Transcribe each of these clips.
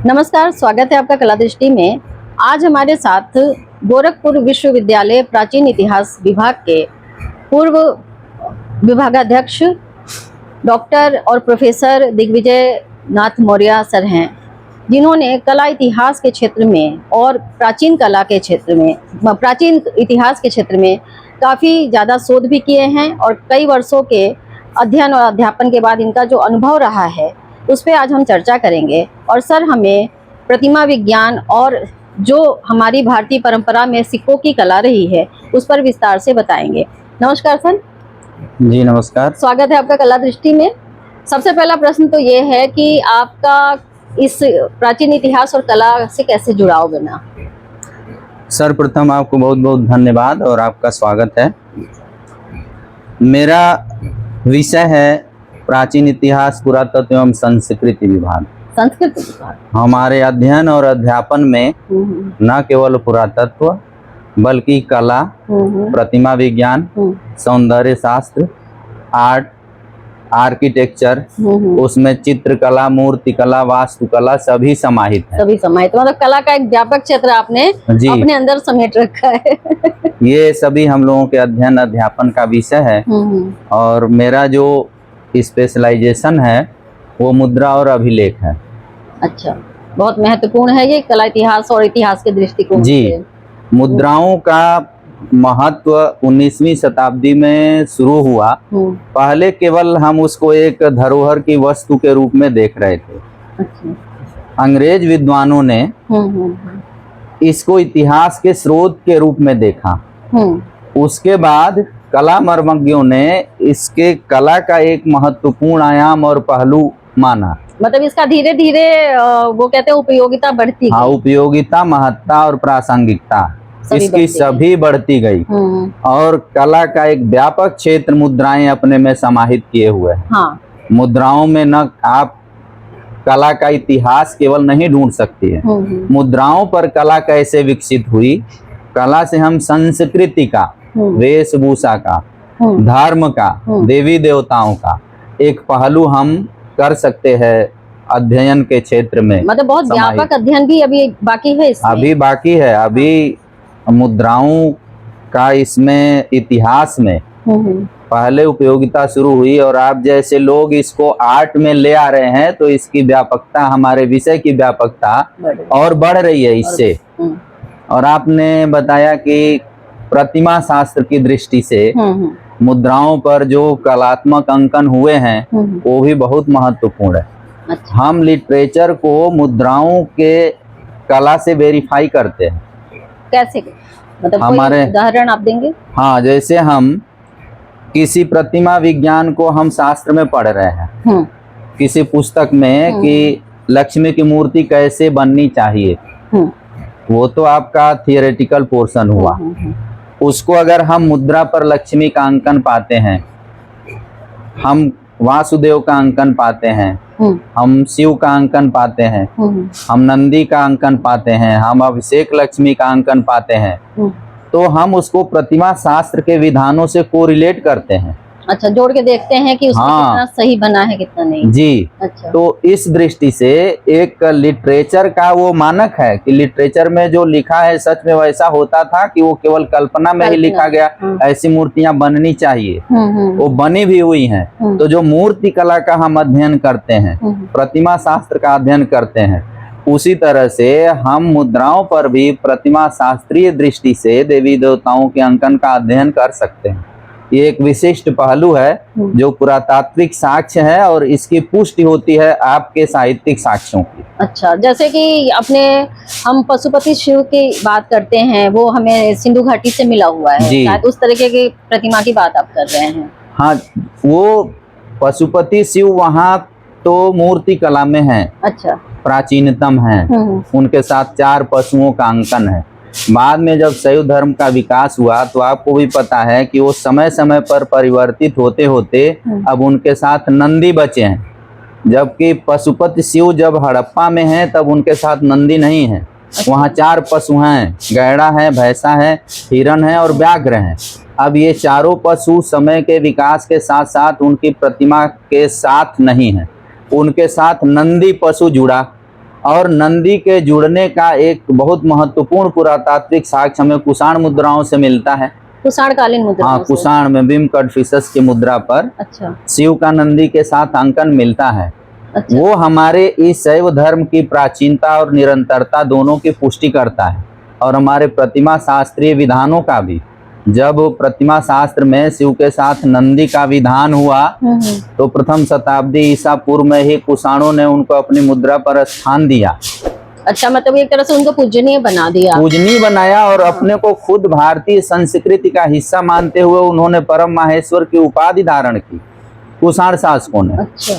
नमस्कार, स्वागत है आपका कला दृष्टि में। आज हमारे साथ गोरखपुर विश्वविद्यालय प्राचीन इतिहास विभाग के पूर्व विभागाध्यक्ष डॉक्टर और प्रोफेसर दिग्विजय नाथ मौर्य सर हैं, जिन्होंने कला इतिहास के क्षेत्र में और प्राचीन कला के क्षेत्र में, प्राचीन इतिहास के क्षेत्र में काफ़ी ज़्यादा शोध भी किए हैं और कई वर्षों के अध्ययन और अध्यापन के बाद इनका जो अनुभव रहा है उस पर आज हम चर्चा करेंगे। और सर हमें प्रतिमा विज्ञान और जो हमारी भारतीय परंपरा में सिक्कों की कला रही है उस पर विस्तार से बताएंगे। नमस्कार सर। जी नमस्कार, स्वागत है आपका कला दृष्टि में। सबसे पहला प्रश्न तो ये है कि आपका इस प्राचीन इतिहास और कला से कैसे जुड़ाव बना? सर्वप्रथम आपको बहुत बहुत धन्यवाद और आपका स्वागत है। मेरा विषय है प्राचीन इतिहास, पुरातत्व एवं संस्कृति विभाग। संस्कृत विभाग। हमारे अध्ययन और अध्यापन में न केवल पुरातत्व बल्कि कला, प्रतिमा विज्ञान, सौंदर्य शास्त्र, आर्ट, आर्किटेक्चर, उसमें चित्रकला, मूर्तिकला, वास्तुकला सभी समाहित है। सभी समाहित, मतलब कला का एक व्यापक क्षेत्र आपने अपने अंदर समेट रखा है। ये सभी हम लोगों के अध्ययन अध्यापन का विषय है। और मेरा जो स्पेशलाइजेशन है वो मुद्रा और अभिलेख है। अच्छा, बहुत महत्वपूर्ण है ये कला इतिहास और इतिहास के दृष्टिकोण जी। मुद्राओं का महत्व 19वीं शताब्दी में शुरू हुआ। पहले केवल हम उसको एक धरोहर की वस्तु के रूप में देख रहे थे। अच्छा। अंग्रेज विद्वानों ने इसको इतिहास के स्रोत के रूप में देखा। उसके बाद कला मर्मज्ञों ने इसके कला का एक महत्वपूर्ण आयाम और पहलू माना। मतलब इसका धीरे धीरे वो कहते हैं उपयोगिता बढ़ती गई। हाँ, उपयोगिता, महत्ता और प्रासंगिकता इसकी सभी बढ़ती गई। और कला का एक व्यापक क्षेत्र मुद्राएं अपने में समाहित किए हुए हैं। हाँ। मुद्राओं में न आप कला का इतिहास केवल नहीं ढूंढ सकती है, मुद्राओं पर कला कैसे विकसित हुई, कला से हम संस्कृति का, वेशभूषा का, धर्म का, देवी देवताओं का एक पहलू हम कर सकते हैं अध्ययन के क्षेत्र में। मतलब बहुत व्यापक अध्ययन भी अभी बाकी है इसमें। अभी बाकी है। अभी मुद्राओं का इसमें इतिहास में पहले उपयोगिता शुरू हुई और आप जैसे लोग इसको आर्ट में ले आ रहे हैं तो इसकी व्यापकता, हमारे विषय की व्यापकता और बढ़ रही है इससे। और आपने बताया कि प्रतिमा शास्त्र की दृष्टि से मुद्राओं पर जो कलात्मक अंकन हुए हैं वो भी बहुत महत्वपूर्ण है। अच्छा। हम लिटरेचर को मुद्राओं के कला से वेरीफाई करते हैं। कैसे? मतलब हमारे उदाहरण आप देंगे? हाँ, जैसे हम किसी प्रतिमा विज्ञान को हम शास्त्र में पढ़ रहे हैं, किसी पुस्तक में कि लक्ष्मी की मूर्ति कैसे बननी चाहिए, वो तो आपका थियोरेटिकल पोर्शन हुआ। उसको अगर हम मुद्रा पर लक्ष्मी का अंकन पाते हैं, हम वासुदेव का अंकन पाते हैं, हम शिव का अंकन पाते हैं, हम नंदी का अंकन पाते हैं, हम अभिषेक लक्ष्मी का अंकन पाते हैं, तो हम उसको प्रतिमा शास्त्र के विधानों से कोरिलेट करते हैं। अच्छा, जोड़ के देखते हैं कि उसमें कितना सही बना है कितना नहीं। जी। अच्छा। तो इस दृष्टि से एक लिटरेचर का वो मानक है कि लिटरेचर में जो लिखा है सच में वैसा होता था कि वो केवल कल्पना में ही लिखा गया, ऐसी मूर्तियां बननी चाहिए, वो बनी भी हुई हैं। तो जो मूर्ति कला का हम अध्ययन करते हैं, प्रतिमा शास्त्र का अध्ययन करते हैं, उसी तरह से हम मुद्राओं पर भी प्रतिमा शास्त्रीय दृष्टि से देवी देवताओं के अंकन का अध्ययन कर सकते हैं। ये एक विशिष्ट पहलू है जो पुरातात्विक साक्ष्य है और इसकी पुष्टि होती है आपके साहित्यिक साक्ष्यों की। अच्छा, जैसे कि अपने हम पशुपति शिव की बात करते हैं, वो हमें सिंधु घाटी से मिला हुआ है, शायद उस तरीके की प्रतिमा की बात आप कर रहे हैं। हाँ, वो पशुपति शिव वहाँ तो मूर्ति कला में है। अच्छा। प्राचीनतम है। उनके साथ 4 पशुओं का अंकन है। बाद में जब शैव धर्म का विकास हुआ तो आपको भी पता है कि वो समय समय पर परिवर्तित होते होते अब उनके साथ नंदी बचे हैं। जबकि पशुपति शिव जब हड़प्पा में हैं तब उनके साथ नंदी नहीं है। वहाँ 4 पशु हैं, गैड़ा है, भैंसा है, हिरण है और व्याघ्र हैं। अब ये चारों पशु समय के विकास के साथ साथ उनकी प्रतिमा के साथ नहीं है, उनके साथ नंदी पशु जुड़ा और नंदी के जुड़ने का एक बहुत महत्वपूर्ण पुरातात्विक साक्ष्य हमें कुषाण मुद्राओं से मिलता है। कुषाण कालीन मुद्रा हाँ, कुषाण में बिम कटफिसस की मुद्रा पर अच्छा शिव का नंदी के साथ अंकन मिलता है। अच्छा वो हमारे इस शैव धर्म की प्राचीनता और निरंतरता दोनों की पुष्टि करता है और हमारे प्रतिमा शास्त्रीय विधानों का भी। जब प्रतिमा शास्त्र में शिव के साथ नंदी का विधान हुआ तो प्रथम शताब्दी ईसा पूर्व में ही कुषाणों ने उनको अपनी मुद्रा पर स्थान दिया। अच्छा, मतलब एक तरह से उनको पूजनीय बना दिया, पूजनीय बनाया और अपने को खुद भारतीय संस्कृति का हिस्सा मानते हुए उन्होंने परम माहेश्वर की उपाधि धारण की कुषाण शासकों ने। अच्छा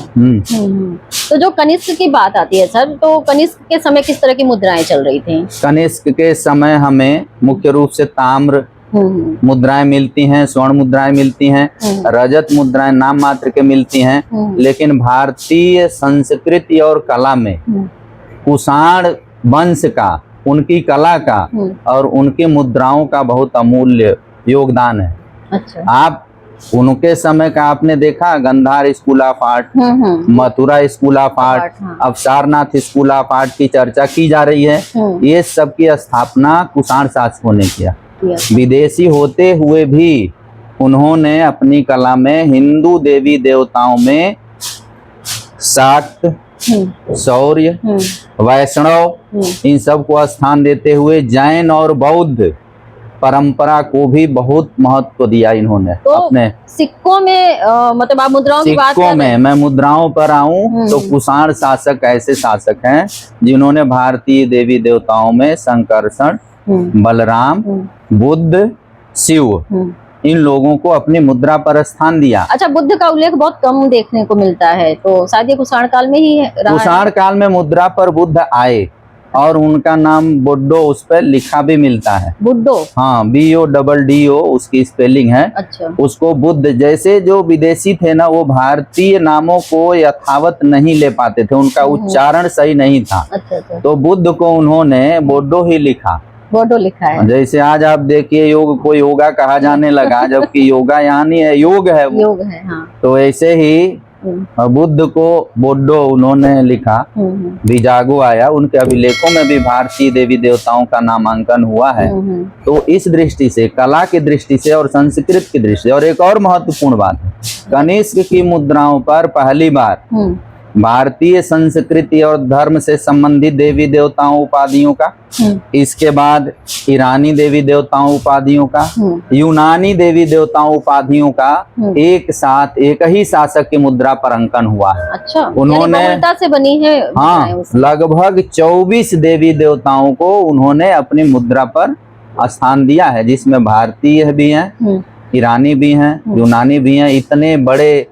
तो जो कनिष्क की बात आती है सर, तो कनिष्क के समय किस तरह की मुद्राएं चल रही थी? कनिष्क के समय हमें मुख्य रूप से ताम्र मुद्राएं मिलती हैं, स्वर्ण मुद्राएं मिलती हैं, रजत मुद्राएं नाम मात्र के मिलती हैं, लेकिन भारतीय संस्कृति और कला में कुषाण वंश का, उनकी कला का और उनकी मुद्राओं का बहुत अमूल्य योगदान है। अच्छा, आप उनके समय का आपने देखा, Gandhar school of art, Mathura school of art, अब सारनाथ स्कूल ऑफ आर्ट की चर्चा की जा रही है। ये सब की स्थापना कुषाण शासकों ने किया। विदेशी होते हुए भी उन्होंने अपनी कला में हिंदू देवी देवताओं में शाक्त, शौर्य, वैष्णव इन सब को स्थान देते हुए जैन और बौद्ध परंपरा को भी बहुत महत्व दिया इन्होंने। तो अपने सिक्कों में मतलब आप मुद्राओं की बात कर सिक्कों रहे हैं? में मैं मुद्राओं पर आऊं तो कुषाण शासक ऐसे शासक हैं जिन्होंने भारतीय देवी देवताओं में संकर्षण, बलराम, बुद्ध, शिव इन लोगों को अपनी मुद्रा पर स्थान दिया। अच्छा, बुद्ध का उल्लेख बहुत कम देखने को मिलता है, तो शायद ये कुषाण काल में ही रहा है। कुषाण काल में मुद्रा पर बुद्ध आए और उनका नाम बोड्डो उस पर लिखा भी मिलता है। बुड्डो? हाँ, BODDO उसकी स्पेलिंग है। अच्छा, उसको बुद्ध, जैसे जो विदेशी थे ना वो भारतीय नामों को यथावत नहीं ले पाते थे, उनका उच्चारण सही नहीं था। अच्छा, तो बुद्ध को उन्होंने बोड्डो ही लिखा। बोडो लिखा है। जैसे आज आप देखिए योग को योगा कहा जाने लगा, जबकि योगा यहाँ नहीं है, योग है वो। योग है, हाँ। तो ऐसे ही बुद्ध को बोड्डो उन्होंने लिखा। बिजागो आया, उनके अभिलेखों में भी भारतीय देवी देवताओं का नामांकन हुआ है। तो इस दृष्टि से, कला की दृष्टि से और संस्कृत की दृष्टि से, और एक और महत्वपूर्ण बात है, कनिष्क की मुद्राओं पर पहली बार भारतीय संस्कृति और धर्म से संबंधित देवी देवताओं उपाधियों का, इसके बाद ईरानी देवी देवताओं उपाधियों का, यूनानी देवी देवताओं उपाधियों का एक साथ एक ही शासक की मुद्रा पर अंकन हुआ है। अच्छा, उन्होंने बहुलता से बनी है। हाँ, लगभग 24 देवी देवताओं को उन्होंने अपनी मुद्रा पर स्थान दिया है, जिसमें भारतीय भी हैं, ईरानी भी हैं, यूनानी भी हैं। इतने बड़े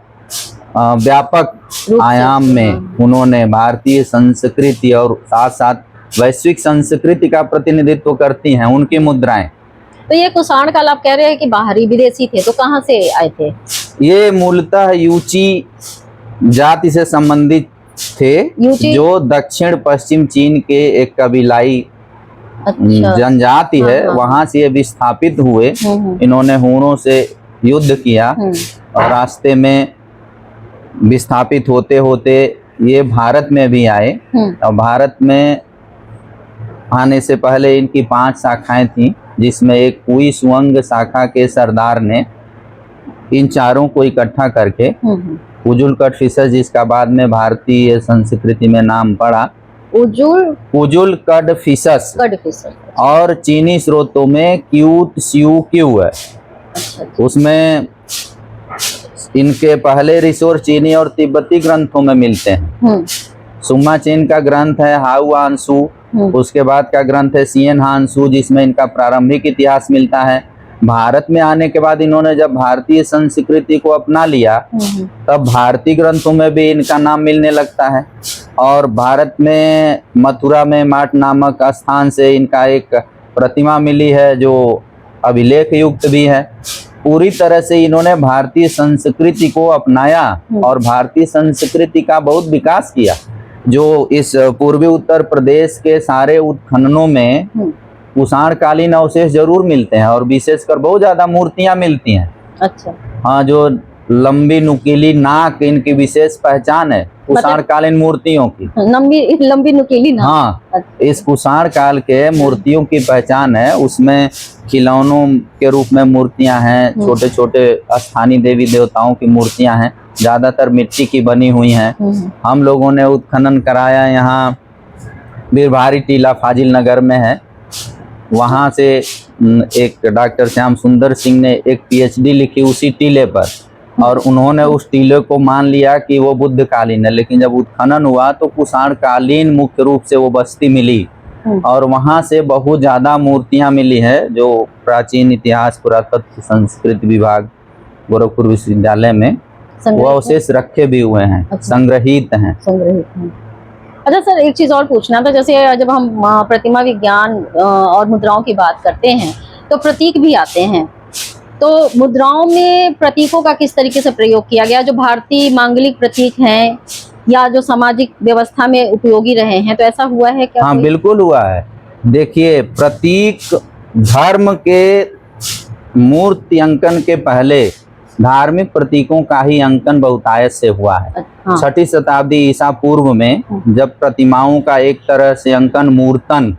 व्यापक आयाम में उन्होंने भारतीय संस्कृति और साथ साथ वैश्विक संस्कृति का प्रतिनिधित्व करती हैं उनकी मुद्राएं। तो ये कुषाण काल आप कह रहे हैं कि बाहरी विदेशी थे, तो कहाँ से आए थे? ये मूलतः यूची जाति से संबंधित थे, जो दक्षिण पश्चिम चीन के एक कबीलाई जनजाति है, वहां से ये विस्थापित हुए। इन्होंने हूणों से युद्ध किया और रास्ते में विस्थापित होते होते ये भारत में भी आए। और भारत में आने से पहले इनकी 5 शाखाएं थीं, जिसमें एक कुई सुअंग शाखा के सरदार ने इन चारों को इकट्ठा करके उजुल कटफिसस, जिसका बाद में भारतीय संस्कृति में नाम पड़ा उजुल कटफिसस, और चीनी स्रोतों में क्यूत सिउ क्यू है। उसमें इनके पहले रिसोर्स चीनी और तिब्बती ग्रंथों में मिलते हैं। सुमा चीन का ग्रंथ है हाउ आंसू, उसके बाद का ग्रंथ है सियन हांसू, जिसमें इनका प्रारंभिक इतिहास मिलता है। भारत में आने के बाद इन्होंने जब भारतीय संस्कृति को अपना लिया, तब भारतीय ग्रंथों में भी इनका नाम मिलने लगता है। और भारत में मथुरा में माट नामक स्थान से इनका एक प्रतिमा मिली है, जो अभिलेख युक्त भी है। पूरी तरह से इन्होंने भारतीय संस्कृति को अपनाया और भारतीय संस्कृति का बहुत विकास किया, जो इस पूर्वी उत्तर प्रदेश के सारे उत्खननों में कुषाण कालीन अवशेष जरूर मिलते हैं, और विशेषकर बहुत ज्यादा मूर्तियां मिलती हैं। अच्छा, हाँ, जो लंबी नुकीली नाक इनकी विशेष पहचान है कुषाण कालीन मूर्तियों की। लंबी नुकीली ना। हाँ, इस कुषाण काल के मूर्तियों की पहचान है। उसमें खिलौनों के रूप में मूर्तियां हैं, छोटे छोटे स्थानीय देवी देवताओं की मूर्तियां हैं, ज्यादातर मिट्टी की बनी हुई हैं। हम लोगों ने उत्खनन कराया, यहाँ बीरभारी टीला फाजिल नगर में है। वहाँ से एक डॉक्टर श्याम सुंदर सिंह ने एक PhD लिखी उसी टीले पर, और उन्होंने उस टीले को मान लिया कि वो बुद्ध कालीन है। लेकिन जब उत्खनन हुआ तो कुषाण कालीन मुख्य रूप से वो बस्ती मिली, और वहाँ से बहुत ज़्यादा मूर्तियाँ मिली है जो प्राचीन इतिहास पुरातत्व संस्कृति विभाग गोरखपुर विश्वविद्यालय में वो अवशेष रखे भी हुए हैं। संग्रहित हैं। अच्छा सर, एक चीज और पूछना था, जैसे जब हम प्रतिमा विज्ञान और मुद्राओं की बात करते हैं तो प्रतीक भी आते हैं, तो मुद्राओं में प्रतीकों का किस तरीके से प्रयोग किया गया? जो भारतीय मांगलिक प्रतीक हैं या जो सामाजिक व्यवस्था में उपयोगी रहे हैं, तो ऐसा हुआ है क्या? हाँ, बिल्कुल हुआ है। देखिए, प्रतीक धर्म के मूर्ति अंकन के पहले धार्मिक प्रतीकों का ही अंकन बहुतायत से हुआ है। 6ठी शताब्दी ईसा पूर्व में जब प्रतिमाओं का एक तरह से अंकन मूर्तन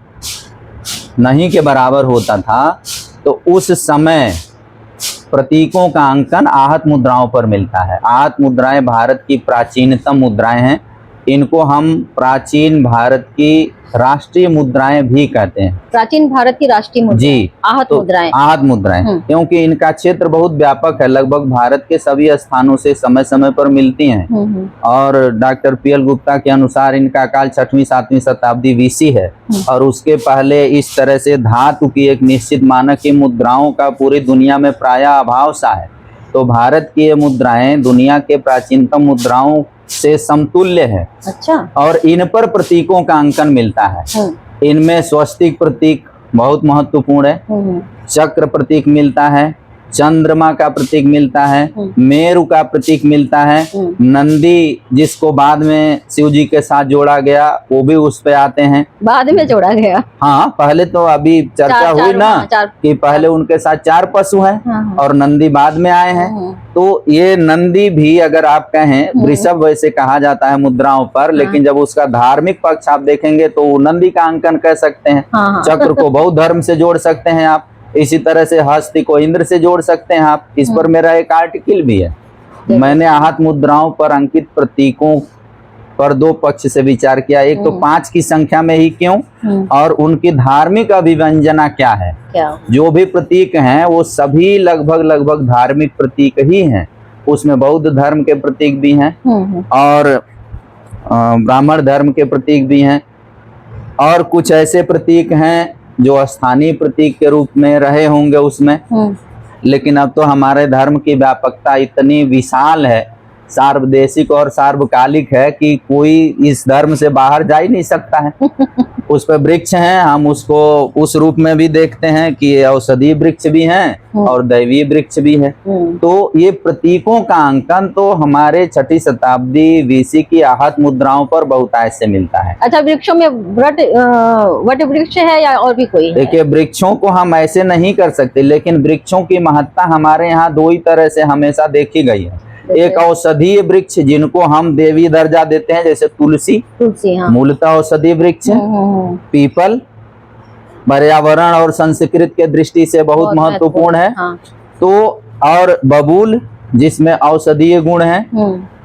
नहीं के बराबर होता था, तो उस समय प्रतीकों का अंकन आहत मुद्राओं पर मिलता है। आहत मुद्राएं भारत की प्राचीनतम मुद्राएं हैं। इनको हम प्राचीन भारत की राष्ट्रीय मुद्राएं भी कहते हैं। प्राचीन भारत की राष्ट्रीय मुद्राएं, जी, आहत मुद्राएं। आहत मुद्राएं क्योंकि इनका क्षेत्र बहुत व्यापक है, लगभग भारत के सभी स्थानों से समय समय पर मिलती हैं। और डॉक्टर PL गुप्ता के अनुसार इनका काल 6वीं 7वीं शताब्दी BC है, और उसके पहले इस तरह से धातु की एक निश्चित मानक की मुद्राओं का पूरी दुनिया में प्रायः अभाव सा है। तो भारत की ये मुद्राएं दुनिया के प्राचीनतम मुद्राओं से समतुल्य है। अच्छा। और इन पर प्रतीकों का अंकन मिलता है। इनमें स्वस्तिक प्रतीक बहुत महत्वपूर्ण है, चक्र प्रतीक मिलता है, चंद्रमा का प्रतीक मिलता है, मेरु का प्रतीक मिलता है, नंदी जिसको बाद में शिव जी के साथ जोड़ा गया वो भी उस पे आते हैं। बाद में जोड़ा गया? हाँ, पहले तो अभी चर्चा हुई ना कि पहले उनके साथ 4 पशु हैं और नंदी बाद में आए हैं। तो ये नंदी भी अगर आप कहें वृषभ वैसे कहा जाता है मुद्राओं पर, लेकिन जब उसका धार्मिक पक्ष आप देखेंगे तो नंदी का अंकन कर सकते हैं। चक्र को बौद्ध धर्म से जोड़ सकते हैं आप, इसी तरह से हस्ती को इंद्र से जोड़ सकते हैं आप। इस पर मेरा एक आर्टिकल भी है। मैंने आहत मुद्राओं पर अंकित प्रतीकों पर 2 पक्ष से विचार किया। एक तो 5 की संख्या में ही क्यों, और उनकी धार्मिक अभिव्यंजना क्या है। जो भी प्रतीक हैं वो सभी लगभग धार्मिक प्रतीक ही हैं। उसमें बौद्ध धर्म के प्रतीक भी हैं और ब्राह्मण धर्म के प्रतीक भी हैं, और कुछ ऐसे प्रतीक हैं जो स्थानीय प्रतीक के रूप में रहे होंगे उसमें। लेकिन अब तो हमारे धर्म की व्यापकता इतनी विशाल है, सार्वदेशिक और सार्वकालिक है कि कोई इस धर्म से बाहर जा ही नहीं सकता है। उस पर वृक्ष हैं, हम उसको उस रूप में भी देखते हैं कि औषधीय वृक्ष भी हैं और दैवीय वृक्ष भी है। तो ये प्रतीकों का अंकन तो हमारे 6ठी शताब्दी BC की आहत मुद्राओं पर बहुतायत से मिलता है। अच्छा, वृक्षों में वट वृक्ष है या और भी कोई? देखिए, वृक्षों को हम ऐसे नहीं कर सकते, लेकिन वृक्षों की महत्ता हमारे यहाँ 2 ही तरह से हमेशा देखी गई है। एक औषधीय वृक्ष जिनको हम देवी दर्जा देते हैं, जैसे तुलसी मूलतः औषधीय वृक्ष है। पीपल पर्यावरण और संस्कृत के दृष्टि से बहुत महत्वपूर्ण है। तो और बबूल जिसमें औषधीय गुण है।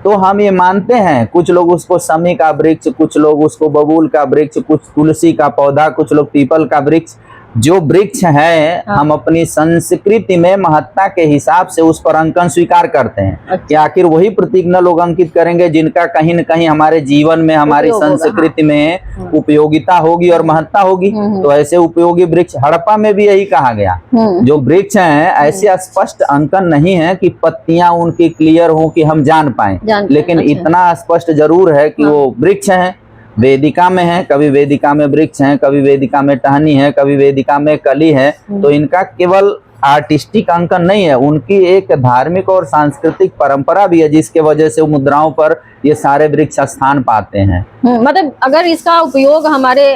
तो हम ये मानते हैं, कुछ लोग उसको शमी का वृक्ष, कुछ लोग उसको बबूल का वृक्ष, कुछ तुलसी का पौधा, कुछ लोग पीपल का वृक्ष। जो वृक्ष है हम अपनी संस्कृति में महत्ता के हिसाब से उस पर अंकन स्वीकार करते हैं कि आखिर वही प्रतीक न लोग अंकित करेंगे जिनका कहीं न कहीं हमारे जीवन में, हमारी संस्कृति में उपयोगिता होगी और महत्ता होगी। तो ऐसे उपयोगी वृक्ष, हड़प्पा में भी यही कहा गया, जो वृक्ष हैं ऐसे स्पष्ट अंकन नहीं है कि पत्तियां उनकी क्लियर हो कि हम जान पाए, लेकिन इतना स्पष्ट जरूर है कि वो वृक्ष हैं। वेदिका में है, कभी वेदिका में वृक्ष हैं, कभी वेदिका में टहनी है, कभी वेदिका में कली है। तो इनका केवल आर्टिस्टिक अंकन नहीं है, उनकी एक धार्मिक और सांस्कृतिक परंपरा भी है जिसके वजह से मुद्राओं पर ये सारे वृक्ष स्थान पाते हैं। मतलब अगर इसका उपयोग हमारे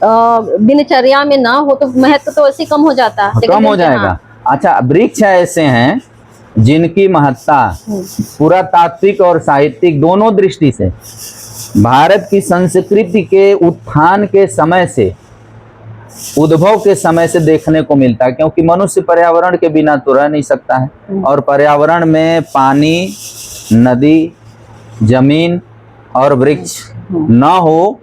दिनचर्या में ना हो तो महत्व तो ऐसे कम हो जाता है। कम हो जाएगा। अच्छा, वृक्ष ऐसे हैं जिनकी महत्ता पुरातात्विक और साहित्यिक दोनों दृष्टि से भारत की संस्कृति के उत्थान के समय से, उद्भव के समय से देखने को मिलता है, क्योंकि मनुष्य पर्यावरण के बिना तो रह नहीं सकता है। और पर्यावरण में पानी, नदी, जमीन और वृक्ष न हो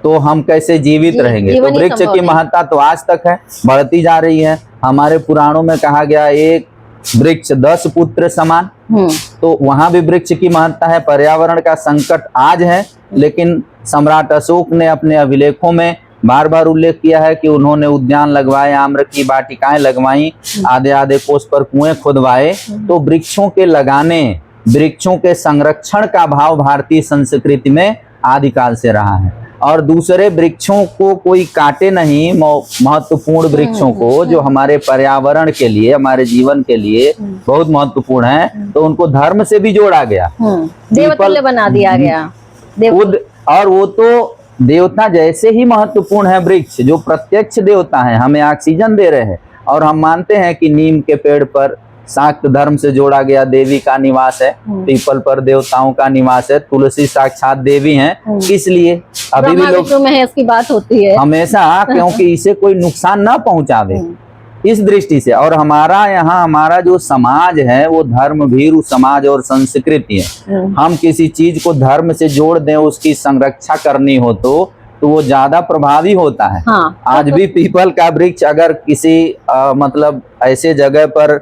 तो हम कैसे जीवित रहेंगे। तो वृक्ष की महत्ता तो आज तक है, बढ़ती जा रही है। हमारे पुराणों में कहा गया एक वृक्ष 10 पुत्र समान, तो वहां भी वृक्ष की महत्ता है। पर्यावरण का संकट आज है, लेकिन सम्राट अशोक ने अपने अभिलेखों में बार बार उल्लेख किया है कि उन्होंने उद्यान लगवाए, आम्र की वाटिकाएं लगवाई, आधे आधे कोस पर कुएं खुदवाए। तो वृक्षों के लगाने, वृक्षों के संरक्षण का भाव भारतीय संस्कृति में आदिकाल से रहा है। और दूसरे वृक्षों को कोई काटे नहीं, महत्वपूर्ण वृक्षों को जो हमारे पर्यावरण के लिए, हमारे जीवन के लिए बहुत महत्वपूर्ण है, तो उनको धर्म से भी जोड़ा गया, देवतुल्य बना दिया गया। और वो तो देवता जैसे ही महत्वपूर्ण है वृक्ष, जो प्रत्यक्ष देवता है, हमें ऑक्सीजन दे रहे हैं। और हम मानते हैं कि नीम के पेड़ पर शाक्त धर्म से जोड़ा गया देवी का निवास है, पीपल पर देवताओं का निवास है, तुलसी साक्षात देवी हैं। इसलिए अभी भी लोग महेश की बात होती है हमेशा, क्योंकि इसे कोई नुकसान ना पहुंचावे, इस दृष्टि से। और हमारा यहाँ, हमारा जो समाज है वो धर्म भीरु समाज और संस्कृति है। हम किसी चीज को धर्म से जोड़ दें, उसकी संरक्षा करनी हो तो वो ज्यादा प्रभावी होता है। आज भी पीपल का वृक्ष अगर किसी मतलब ऐसे जगह पर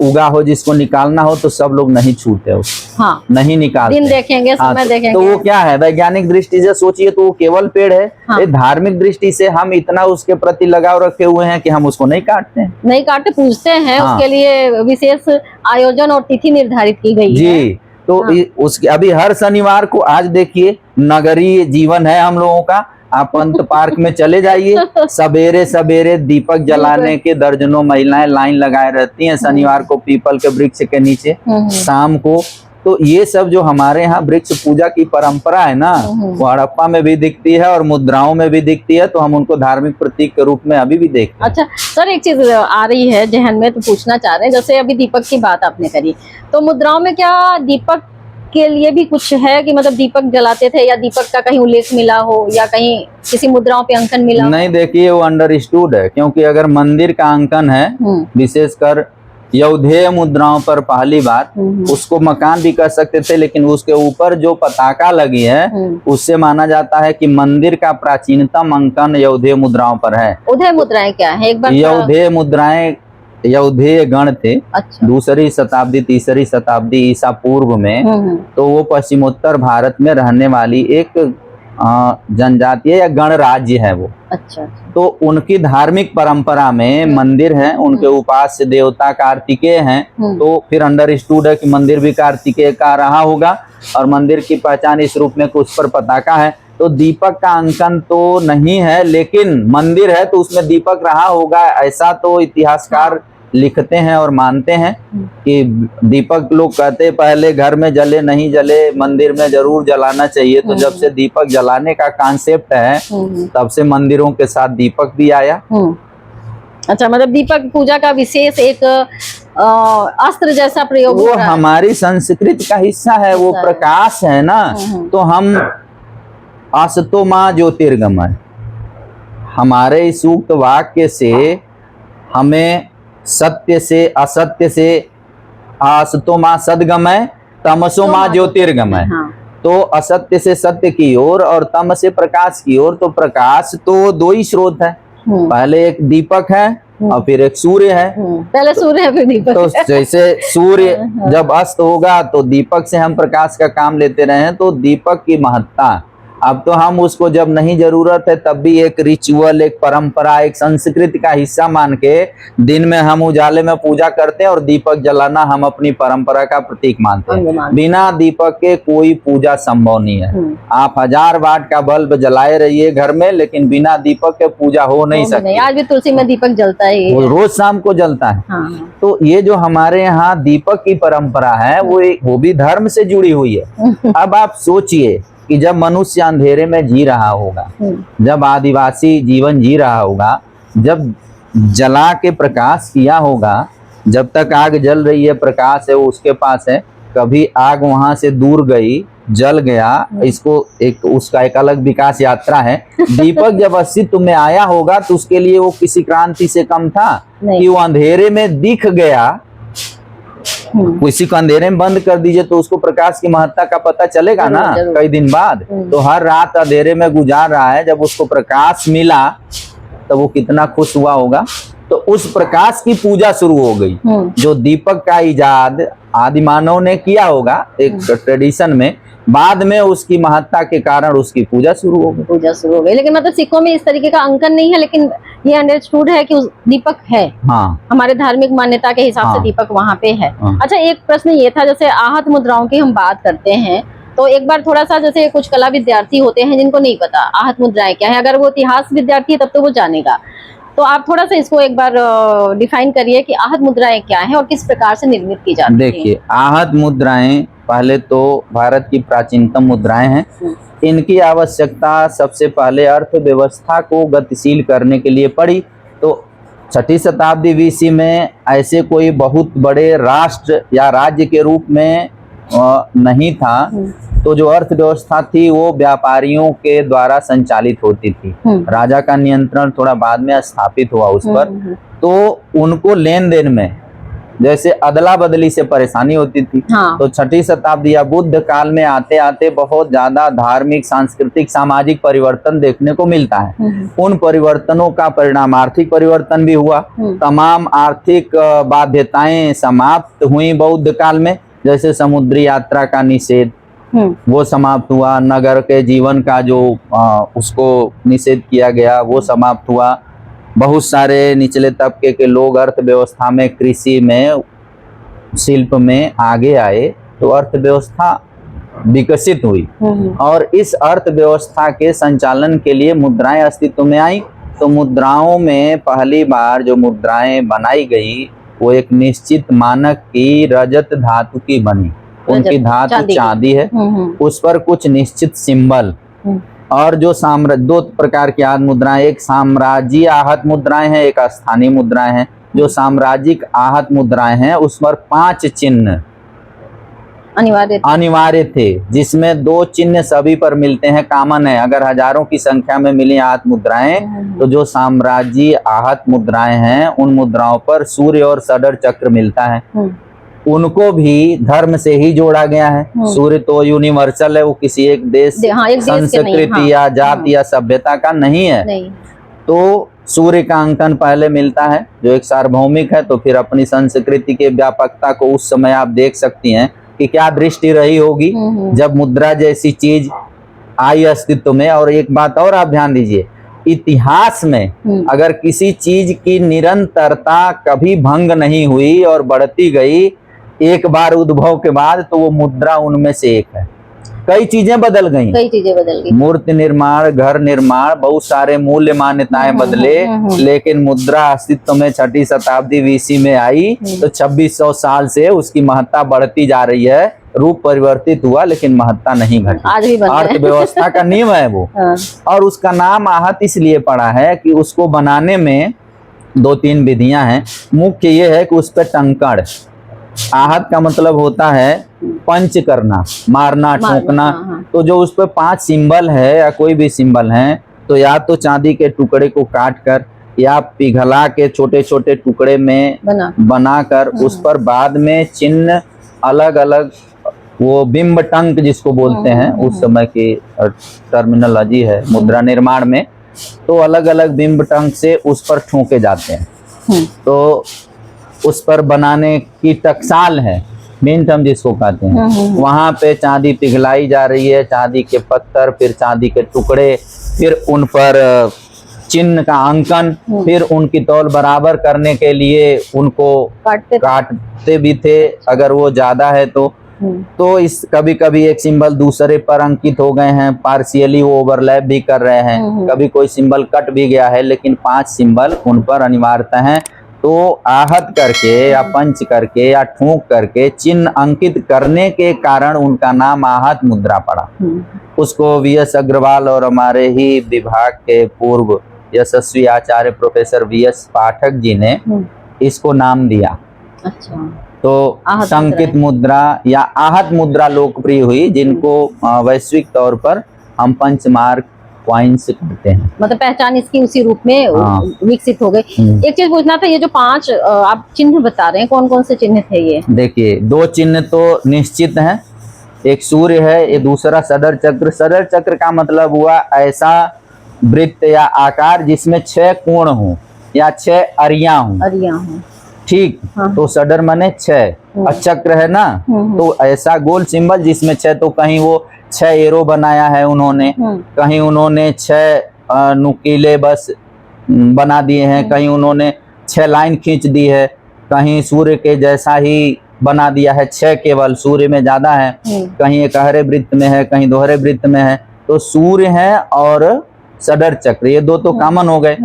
उगा हो जिसको निकालना हो तो सब लोग नहीं छूते उसको, नहीं निकालते। दिन देखेंगे, समय देखेंगे। तो वो क्या है, वैज्ञानिक दृष्टि से सोचिए तो वो केवल पेड़ है। धार्मिक दृष्टि से हम इतना उसके प्रति लगाव रखे हुए हैं कि हम उसको नहीं काटते, नहीं काटते, पूजते हैं। उसके लिए विशेष आयोजन और तिथि निर्धारित की गई है। तो उसके अभी हर शनिवार को, आज देखिए नगरीय जीवन है हम लोगों का, आप पंत पार्क में चले जाइए, सवेरे सवेरे दीपक जलाने के दर्जनों महिलाएं लाइन लगाए रहती हैं शनिवार को पीपल के वृक्ष के नीचे, शाम को। तो ये सब जो हमारे यहाँ वृक्ष पूजा की परंपरा है ना, वो हड़प्पा में भी दिखती है और मुद्राओं में भी दिखती है। तो हम उनको धार्मिक प्रतीक के रूप में अभी भी देखते हैं। अच्छा सर, एक चीज आ रही है जहन में, तो पूछना चाह रहे हैं, जैसे अभी दीपक की बात आपने करी, तो मुद्राओं में क्या दीपक के लिए भी कुछ है कि मतलब दीपक जलाते थे, या दीपक का कहीं उल्लेख मिला हो, या कहीं किसी मुद्राओं पे अंकन मिला हो? नहीं, देखिए वो अंडरस्टूड है, क्योंकि अगर मंदिर का अंकन है, विशेषकर यौधेय मुद्राओं पर पहली बार, उसको मकान भी कह सकते थे, लेकिन उसके ऊपर जो पताका लगी है उससे माना जाता है कि मंदिर का प्राचीनतम अंकन यौधेय मुद्राओं पर है। यौधेय मुद्राएं क्या है? एक बार यौधेय मुद्राएं, यौधेय गण थे। अच्छा। 2री शताब्दी 3री शताब्दी ईसा पूर्व में। तो वो पश्चिमोत्तर भारत में रहने वाली एक जनजातीय या गणराज्य है वो। अच्छा। तो उनकी धार्मिक परंपरा में मंदिर है, उनके उपास्य देवता कार्तिकेय हैं। तो फिर अंडरस्टूड है कि मंदिर भी कार्तिकेय का रहा होगा, और मंदिर की पहचान इस रूप में कि उस पर पताका है। तो दीपक का अंकन तो नहीं है, लेकिन मंदिर है तो उसमें दीपक रहा होगा, ऐसा तो इतिहासकार लिखते हैं और मानते हैं कि दीपक, लोग कहते पहले घर में जले नहीं जले, मंदिर में जरूर जलाना चाहिए। तो जब से दीपक जलाने का कॉन्सेप्ट है तब से मंदिरों के साथ दीपक भी आया। अच्छा, मतलब दीपक पूजा का विशेष एक अस्त्र जैसा प्रयोग वो हमारी संस्कृति का हिस्सा है, वो प्रकाश है ना। तो हम असतो मां ज्योतिर्गमय, हमारे इस सूक्त वाक्य से हमें सत्य से असत्य से, असतो मां सदगमय तमसो मां ज्योतिर्गमय। तो असत्य से सत्य की ओर और तम से प्रकाश की ओर। तो प्रकाश तो 2 ही स्रोत है, पहले एक दीपक है और फिर एक सूर्य है। पहले सूर्य है फिर दीपक। तो जैसे सूर्य जब अस्त होगा तो दीपक से हम प्रकाश का काम लेते रहे हैं। तो दीपक की महत्ता, अब तो हम उसको जब नहीं जरूरत है तब भी एक रिचुअल, एक परंपरा, एक संस्कृति का हिस्सा मान के दिन में हम उजाले में पूजा करते हैं, और दीपक जलाना हम अपनी परंपरा का प्रतीक मानते हैं। बिना दीपक के कोई पूजा संभव नहीं है। आप 1000 वाट का बल्ब जलाए रहिए घर में, लेकिन बिना दीपक के पूजा हो नहीं सकती। आज भी तुलसी में दीपक जलता है, वो रोज शाम को जलता है। तो ये जो हमारे यहाँ दीपक की परंपरा है वो भी धर्म से जुड़ी हुई है। अब आप सोचिए कि जब मनुष्य अंधेरे में जी रहा होगा, जब आदिवासी जीवन जी रहा होगा, जब जला के प्रकाश किया होगा, जब तक आग जल रही है, प्रकाश है वो उसके पास है। कभी आग वहां से दूर गई, जल गया, इसको उसका एक अलग विकास यात्रा है। दीपक जब अस्तित्व में आया होगा तो उसके लिए वो किसी क्रांति से कम था कि वो अंधेरे में दिख गया। किसी को अंधेरे में बंद कर दीजिए तो उसको प्रकाश की महत्ता का पता चलेगा ना कई दिन बाद। तो हर रात अंधेरे में गुजार रहा है, जब उसको प्रकाश मिला तो वो कितना खुश हुआ होगा। तो उस प्रकाश की पूजा शुरू हो गई। जो दीपक का इजाद आदि मानव ने किया होगा एक ट्रेडिशन में, बाद में उसकी महत्ता के कारण उसकी पूजा शुरू हो गई। लेकिन मतलब सिखों में इस तरीके का अंकन नहीं है, लेकिन ये अंडरस्टूड है कि दीपक है। हाँ, हमारे धार्मिक मान्यता के हिसाब से दीपक वहाँ पे है। अच्छा, एक प्रश्न ये था, जैसे आहत मुद्राओं की हम बात करते हैं तो एक बार थोड़ा सा, जैसे कुछ कला विद्यार्थी होते हैं जिनको नहीं पता आहत मुद्राएं क्या है, अगर वो इतिहास विद्यार्थी है तब तो वो जानेगा, तो आप थोड़ा सा इसको एक बार डिफाइन करिए कि आहत मुद्राएं क्या है और किस प्रकार से निर्मित की जाती है। देखिए, आहत मुद्राएं पहले तो भारत की प्राचीनतम मुद्राएं हैं। इनकी आवश्यकता सबसे पहले अर्थव्यवस्था को गतिशील करने के लिए पड़ी। तो 6ठी शताब्दी BC में ऐसे कोई बहुत बड़े राष्ट्र या राज्य के रूप में नहीं था, तो जो अर्थव्यवस्था थी वो व्यापारियों के द्वारा संचालित होती थी। राजा का नियंत्रण थोड़ा बाद में स्थापित हुआ उस पर। तो उनको लेन देन में जैसे अदला बदली से परेशानी होती थी। तो 6ठी शताब्दी या बुद्ध काल में आते आते बहुत ज्यादा धार्मिक, सांस्कृतिक, सामाजिक परिवर्तन देखने को मिलता है। उन परिवर्तनों का परिणाम आर्थिक परिवर्तन भी हुआ। तमाम आर्थिक बाध्यताएं समाप्त हुई बौद्ध काल में, जैसे समुद्री यात्रा का निषेध वो समाप्त हुआ, नगर के जीवन का जो उसको निषेध किया गया वो समाप्त हुआ। बहुत सारे निचले तबके के लोग अर्थव्यवस्था में, कृषि में, शिल्प में आगे आए, तो अर्थव्यवस्था विकसित हुई। और इस अर्थव्यवस्था के संचालन के लिए मुद्राएं अस्तित्व में आई। तो मुद्राओं में पहली बार जो मुद्राएं बनाई गई वो एक निश्चित मानक की रजत धातु की बनी। उनकी धातु चांदी है, उस पर कुछ निश्चित सिंबल। और जो दो प्रकार की आहत मुद्राएं, एक साम्राज्यीय आहत मुद्राएं हैं, एक स्थानीय मुद्राएं हैं। जो साम्राज्यिक आहत मुद्राएं हैं उस पर 5 चिन्ह अनिवार्य थे, जिसमें 2 चिन्ह सभी पर मिलते हैं, कॉमन है। अगर हजारों की संख्या में मिली आहत मुद्राएं, तो जो साम्राज्यीय आहत मुद्राएं हैं उन मुद्राओं पर सूर्य और सडर चक्र मिलता है। उनको भी धर्म से ही जोड़ा गया है। सूर्य तो यूनिवर्सल है, वो किसी एक देश, संस्कृति या जाति या सभ्यता का नहीं है। तो सूर्य का अंकन पहले मिलता है जो एक सार्वभौमिक है। तो फिर अपनी संस्कृति के व्यापकता को उस समय आप देख सकती हैं कि क्या दृष्टि रही होगी जब मुद्रा जैसी चीज आई अस्तित्व में। और एक बात और आप ध्यान दीजिए, इतिहास में अगर किसी चीज की निरंतरता कभी भंग नहीं हुई और बढ़ती गई एक बार उद्भव के बाद, तो वो मुद्रा उनमें से एक है। कई चीजें बदल गई, मूर्ति निर्माण, घर निर्माण, बहुत सारे मूल्य मान्यताएं बदले, लेकिन मुद्रा अस्तित्व में 6ठी शताब्दी BC में आई। तो 2600 साल से उसकी महत्ता बढ़ती जा रही है। रूप परिवर्तित हुआ लेकिन महत्ता नहीं घटी। अर्थव्यवस्था का नियम है वो। और उसका नाम आहत इसलिए पड़ा है कि उसको बनाने में 2-3 विधियां हैं। मुख्य ये है कि उस पर टंकण, आहत का मतलब होता है पंच करना, मारना, ठोकना। तो जो उस पर 5 सिंबल है या कोई भी सिंबल है, तो या तो चांदी के टुकड़े को काट कर या पिघला के छोटे छोटे टुकड़े में बनाकर उस पर बाद में चिन्ह अलग अलग, वो बिंब टंक जिसको बोलते हैं, उस समय की टर्मिनोलॉजी है मुद्रा निर्माण में। तो अलग अलग बिंब टंक से उस पर ठोके जाते हैं। तो उस पर बनाने की टकसाल है, मिंट हम जिसको कहते हैं। वहां पे चांदी पिघलाई जा रही है, चांदी के पत्थर, फिर चांदी के टुकड़े, फिर उन पर चिन्ह का अंकन, फिर उनकी तौल बराबर करने के लिए उनको काटते भी थे अगर वो ज्यादा है तो इस कभी कभी एक सिंबल दूसरे पर अंकित हो गए हैं, पार्शियली वो ओवरलैप भी कर रहे हैं, कभी कोई सिंबल कट भी गया है, लेकिन 5 सिंबल उन पर अनिवार्यता है। तो आहत करके या पंच करके या ठोक करके चिन्ह अंकित करने के कारण उनका नाम आहत मुद्रा पड़ा। उसको VS अग्रवाल और हमारे ही विभाग के पूर्व यशस्वी आचार्य प्रोफेसर VS पाठक जी ने इसको नाम दिया। अच्छा। तो आहत संकित मुद्रा या आहत मुद्रा लोकप्रिय हुई, जिनको वैश्विक तौर पर हम पंचमार्क कॉइन्स कहते हैं। मतलब पहचान इसकी उसी रूप में हाँ। विकसित हो गई। एक चीज पूछना था, ये जो 5 आप चिन्ह बता रहे हैं, कौन कौन से चिन्ह थे ये? देखिए, 2 चिन्ह तो निश्चित हैं, एक सूर्य है, ये दूसरा सदर चक्र। सदर चक्र का मतलब हुआ ऐसा वृत्त या आकार जिसमें 6 कोण हो या 6 अरियां हों। अरियां हूँ। ठीक। हाँ। तो सदर माने 6 और चक्र है ना, तो ऐसा गोल सिंबल जिसमें 6, तो कहीं वो 6 एरो बनाया है उन्होंने, कहीं उन्होंने 6 नुकीले बस बना दिए हैं, कहीं उन्होंने 6 लाइन खींच दी है, कहीं सूर्य के जैसा ही बना दिया है, 6 केवल सूर्य में ज्यादा है, कहीं एक हरे वृत्त में है, कहीं दोहरे वृत्त में है। तो सूर्य है और सदर चक्र, ये 2 तो कॉमन हो गए।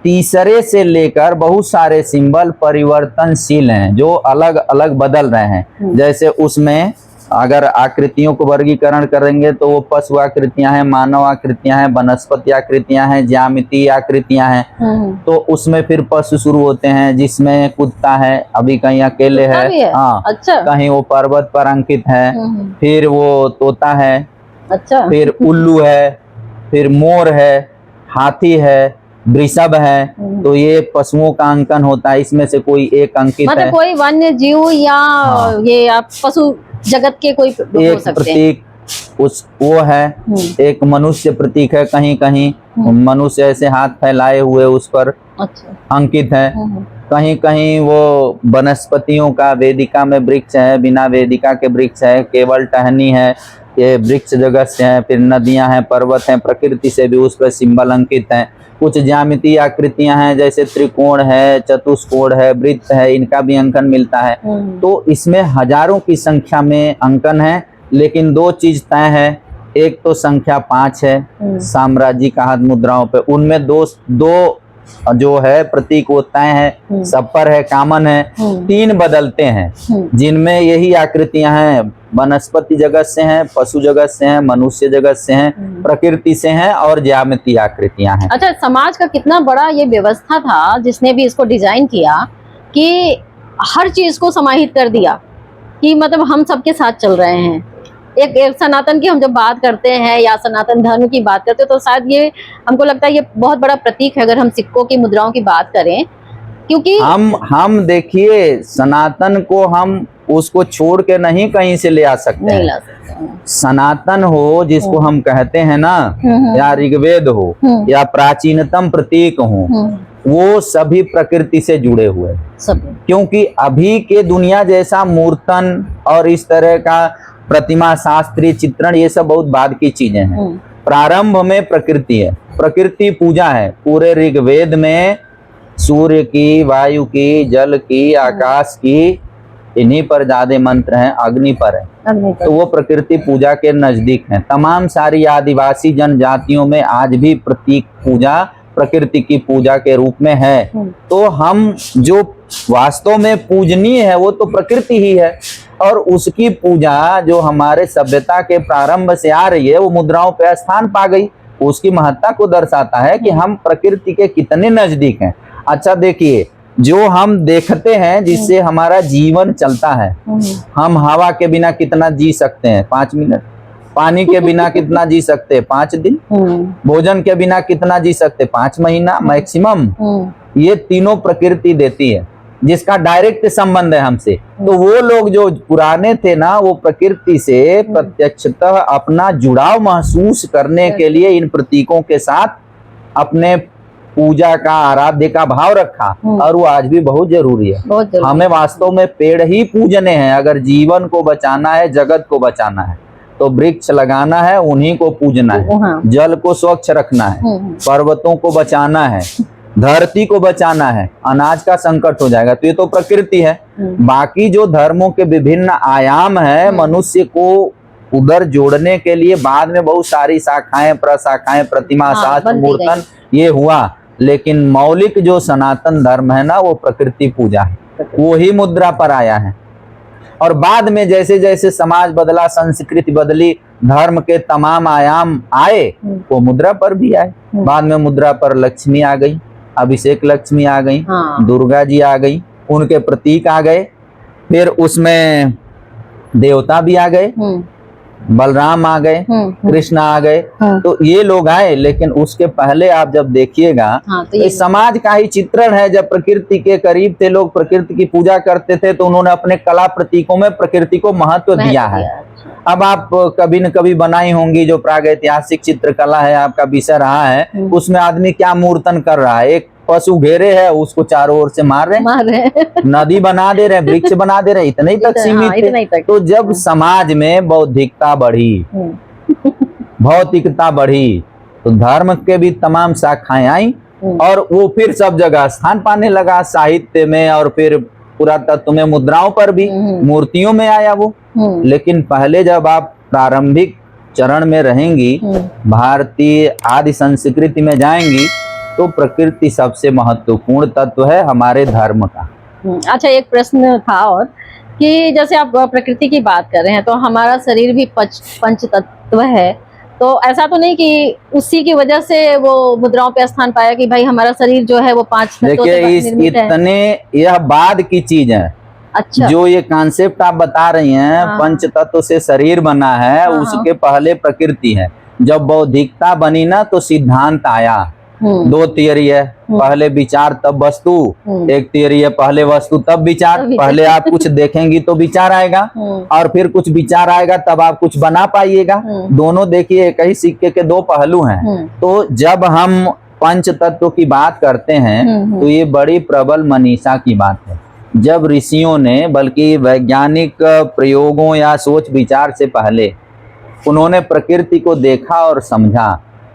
तीसरे से लेकर बहुत सारे सिंबल परिवर्तनशील हैं, जो अलग अलग बदल रहे हैं। जैसे उसमें अगर आकृतियों को वर्गीकरण करेंगे तो वो पशु आकृतियां हैं, मानव आकृतियां हैं, वनस्पति आकृतियां हैं, ज्यामितीय आकृतियां हैं। तो उसमें फिर पशु शुरू होते हैं, जिसमें कुत्ता है, अभी कहीं अकेले है। हाँ। अच्छा। कहीं वो पर्वत पर अंकित है, फिर वो तोता है। अच्छा। फिर उल्लू है, फिर मोर है, हाथी है, वृषभ है। तो ये पशुओं का अंकन होता है, इसमें से कोई एक अंकित मतलब है। कोई वन्य जीव या ये आप पशु जगत के कोई एक प्रतीक उस वो है, एक मनुष्य प्रतीक है, कहीं कहीं मनुष्य ऐसे हाथ फैलाए हुए उस पर अंकित है। कहीं कहीं वो वनस्पतियों का, वेदिका में वृक्ष है, बिना वेदिका के वृक्ष है, केवल टहनी है, ये वृक्ष जगत से है। फिर नदियां हैं, पर्वत हैं, प्रकृति से भी उस पर सिंबल अंकित हैं। कुछ ज्यामितीय आकृतियां हैं, जैसे त्रिकोण है, चतुष्कोण है, वृत्त है, इनका भी अंकन मिलता है। तो इसमें हजारों की संख्या में अंकन है, लेकिन 2 चीज तय है। एक तो संख्या 5 है साम्राज्यिक आहत मुद्राओं पे, उनमें दो जो है प्रतीक वो तय है, सब पर है, कॉमन है। 3 बदलते हैं, जिनमें यही आकृतियां हैं, वनस्पति जगत से हैं, पशु जगत से हैं, मनुष्य जगत से हैं, प्रकृति से हैं और ज्यामितीय आकृतियां हैं। अच्छा, समाज का कितना बड़ा ये व्यवस्था था जिसने भी इसको डिजाइन किया, कि हर चीज को समाहित कर दिया, कि मतलब हम सबके साथ चल रहे हैं। एक सनातन की हम जब बात करते हैं या सनातन धर्म की बात करते हैं, तो शायद ये हमको लगता है ये बहुत बड़ा प्रतीक है, अगर हम सिक्कों की मुद्राओं की बात करें, क्योंकि हम देखिए, सनातन को हम उसको छोड़ के नहीं कहीं से ले आ सकते, नहीं ला सकते। सनातन हो जिसको हम कहते हैं ना, या ऋग्वेद हो या प्राचीनतम प्रतीक हो, वो सभी प्रकृति से जुड़े हुए सब। क्योंकि अभी के दुनिया जैसा मूर्तन और इस तरह का प्रतिमा शास्त्रीय चित्रण, ये सब बहुत बाद की चीजें हैं। प्रारंभ में प्रकृति है, प्रकृति पूजा है। पूरे ऋग्वेद में सूर्य की, वायु की, जल की, आकाश की, इन्हीं पर ज्यादा मंत्र हैं, अग्नि पर है। तो वो प्रकृति पूजा के नजदीक है। तमाम सारी आदिवासी जनजातियों में आज भी प्रतीक पूजा प्रकृति की पूजा के रूप में है। तो हम जो वास्तव में पूजनीय है वो तो प्रकृति ही है, और उसकी पूजा जो हमारे सभ्यता के प्रारंभ से आ रही है, वो मुद्राओं पे स्थान पा गई। उसकी महत्ता को दर्शाता है कि हम प्रकृति के कितने नजदीक हैं। अच्छा देखिए, जो हम देखते हैं जिससे हमारा जीवन चलता है, हम हवा के बिना कितना जी सकते हैं? 5 मिनट। पानी के बिना कितना जी सकते हैं? 5 दिन। भोजन के बिना कितना जी सकते? 5 महीना मैक्सिमम। ये तीनों प्रकृति देती है, जिसका डायरेक्ट संबंध है हमसे। तो वो लोग जो पुराने थे ना, वो प्रकृति से प्रत्यक्षतः अपना जुड़ाव महसूस करने के लिए इन प्रतीकों के साथ अपने पूजा का, आराध्य का भाव रखा, और वो आज भी बहुत जरूरी है। हमें वास्तव में पेड़ ही पूजने हैं। अगर जीवन को बचाना है, जगत को बचाना है, तो वृक्ष लगाना है, उन्हीं को पूजना है। जल को स्वच्छ रखना है, पर्वतों को बचाना है, धरती को बचाना है, अनाज का संकट हो जाएगा। तो ये तो प्रकृति है। बाकी जो धर्मों के विभिन्न आयाम है, मनुष्य को उधर जोड़ने के लिए बाद में बहुत सारी शाखाएं, प्रशाखाएं, प्रतिमा शास्त्र, मूर्तन, ये हुआ। लेकिन मौलिक जो सनातन धर्म है ना, वो प्रकृति पूजा है, वो ही मुद्रा पर आया है। और बाद में जैसे जैसे समाज बदला, संस्कृति बदली, धर्म के तमाम आयाम आए, वो मुद्रा पर भी आए। बाद में मुद्रा पर लक्ष्मी आ गई, अभिषेक लक्ष्मी आ गई, दुर्गा जी आ गई, उनके प्रतीक आ गए, फिर उसमें देवता भी आ गए, बलराम आ गए, कृष्ण आ गए, तो ये लोग आए। लेकिन उसके पहले आप जब देखिएगा तो ये समाज का ही चित्रण है। जब प्रकृति के करीब थे लोग, प्रकृति की पूजा करते थे, तो उन्होंने अपने कला प्रतीकों में प्रकृति को महत्व दिया है। अब आप कभी न कभी बनाई होंगी, जो प्रागैतिहासिक चित्रकला है, आपका विषय रहा है, उसमें आदमी क्या मूर्तन कर रहा है, एक पशु घेरे है, उसको चारों ओर से मार रहे नदी बना दे रहे, वृक्ष बना दे रहे, इतने ही तक सीमित थे। तो जब समाज में बौद्धिकता बढ़ी, भौतिकता बढ़ी, तो धर्म के भी तमाम शाखाएं आई और वो फिर सब जगह स्थान पाने लगा, साहित्य में और फिर पुरातत्व में, मुद्राओं पर भी, मूर्तियों में आया वो। लेकिन पहले जब आप प्रारंभिक चरण में रहेंगी, भारतीय आदि संस्कृति में जाएंगी, तो प्रकृति सबसे महत्वपूर्ण तत्व है हमारे धर्म का। अच्छा, एक प्रश्न था और कि जैसे आप प्रकृति की बात कर रहे हैं, तो हमारा शरीर भी पंच तत्व है, तो ऐसा तो नहीं कि उसी की वजह से वो मुद्राओं पे स्थान पाया कि भाई हमारा शरीर जो है वो 5 तत्वों से निर्मित है? इतने यह बाद की चीज है। अच्छा, जो ये कॉन्सेप्ट आप बता रही हैं, पंच तत्व से शरीर बना है, उसके पहले प्रकृति है। जब बौद्धिकता बनी ना, तो सिद्धांत आया। 2 थियरी है, पहले विचार तब वस्तु, एक थियरी है पहले वस्तु तब विचार। पहले आप कुछ देखेंगी तो विचार आएगा, और फिर कुछ विचार आएगा तब आप कुछ बना पाइएगा। दोनों देखिए एक ही सिक्के के 2 पहलू हैं। तो जब हम पंच तत्व की बात करते हैं, तो ये बड़ी प्रबल मनीषा की बात है। जब ऋषियों ने, बल्कि वैज्ञानिक प्रयोगों या सोच विचार से पहले, उन्होंने प्रकृति को देखा और समझा,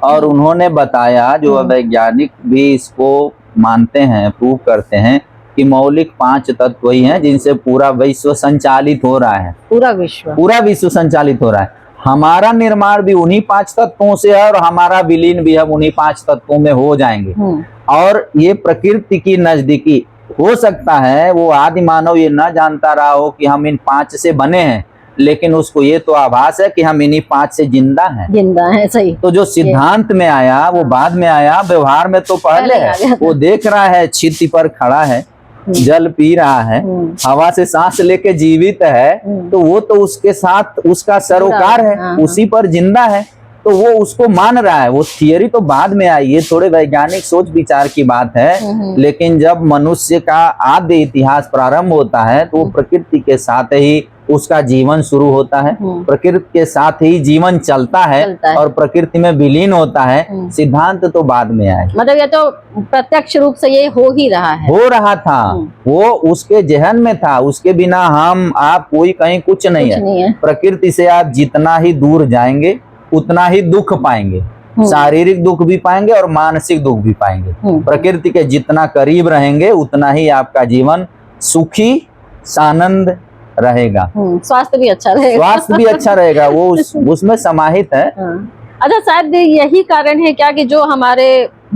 और उन्होंने बताया, जो वैज्ञानिक भी इसको मानते हैं, प्रूव करते हैं, कि मौलिक 5 तत्व ही हैं जिनसे पूरा विश्व संचालित हो रहा है। पूरा विश्व संचालित हो रहा है। हमारा निर्माण भी उन्हीं 5 तत्वों से है, और हमारा विलीन भी हम उन्हीं 5 तत्वों में हो जाएंगे। और ये प्रकृति की नजदीकी हो सकता है, वो आदि मानव ये न जानता रहा हो कि हम इन 5 से बने हैं, लेकिन उसको ये तो आभास है कि हम इन्हीं 5 से जिंदा हैं। सही। तो जो सिद्धांत में आया वो बाद में आया, व्यवहार में तो पहले है। वो देख रहा है, छिति पर खड़ा है, जल पी रहा है, हवा से सांस लेके जीवित है, तो वो तो उसके साथ उसका सरोकार है, उसी पर जिंदा है, तो वो उसको मान रहा है। वो थियरी तो बाद में आई, ये थोड़े वैज्ञानिक सोच विचार की बात है। लेकिन जब मनुष्य का आद्य इतिहास प्रारंभ होता है, तो वो प्रकृति के साथ ही उसका जीवन शुरू होता है, प्रकृति के साथ ही जीवन चलता है और प्रकृति में विलीन होता है। सिद्धांत तो बाद में आए। मतलब ये तो प्रत्यक्ष रूप से ये हो ही रहा है, हो रहा था, वो उसके जहन में था। उसके बिना हम आप कोई कहीं कुछ नहीं है। प्रकृति से आप जितना ही दूर जाएंगे, उतना ही दुख पाएंगे, शारीरिक दुख भी पाएंगे और मानसिक दुख भी पाएंगे। प्रकृति के जितना करीब रहेंगे, उतना ही आपका जीवन सुखी, आनंद रहेगा, स्वास्थ्य भी अच्छा रहेगा। वो उसमें समाहित है। अच्छा, शायद यही कारण है क्या कि जो हमारे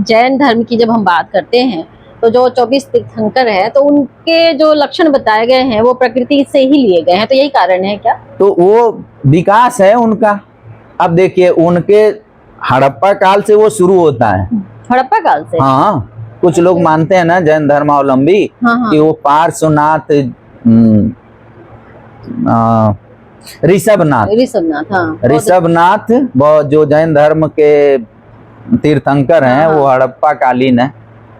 जैन धर्म की जब हम बात करते हैं, तो जो 24 तीर्थंकर है, तो उनके जो लक्षण बताए गए हैं वो प्रकृति से ही लिए गए हैं, तो यही कारण है क्या? तो वो विकास है उनका। अब देखिए, उनके हड़प्पा काल से वो शुरू होता है। हड़प्पा काल से? हाँ, कुछ लोग मानते हैं ना, जैन धर्मावलंबी, कि वो पार्श्वनाथ, ऋषभनाथ जो जैन धर्म के तीर्थंकर हैं, वो हड़प्पा कालीन है।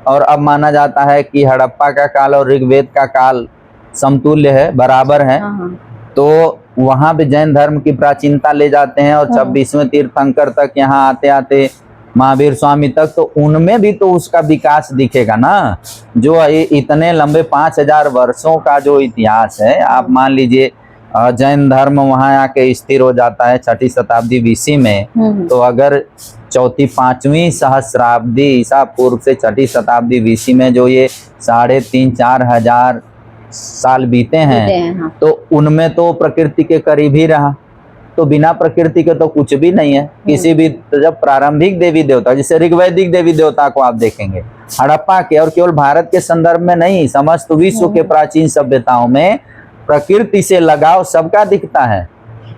और अब माना जाता है कि हड़प्पा का काल और ऋग्वेद का काल समतुल्य है, बराबर है। तो वहां पे जैन धर्म की प्राचीनता ले जाते हैं, और 26वें तीर्थंकर तक यहाँ आते आते महावीर स्वामी तक, तो उनमें भी तो उसका विकास दिखेगा ना। जो इतने लंबे 5000 वर्षों का जो इतिहास है, आप मान लीजिए जैन धर्म वहां आके स्थिर हो जाता है 6ठी शताब्दी BC में, तो अगर 4वीं 5वीं सहस्राब्दी ईसा पूर्व से 6ठी शताब्दी BC में जो ये 3,500-4 हजार साल बीते हैं, तो उनमें तो प्रकृति के करीब ही रहा। तो बिना प्रकृति के तो कुछ भी नहीं है। किसी भी जब प्रारंभिक देवी देवता, जैसे ऋग्वैदिक देवी देवता को आप देखेंगे, हड़प्पा के, और केवल भारत के संदर्भ में नहीं, समस्त विश्व के प्राचीन सभ्यताओं में प्रकृति से लगाव सबका दिखता है।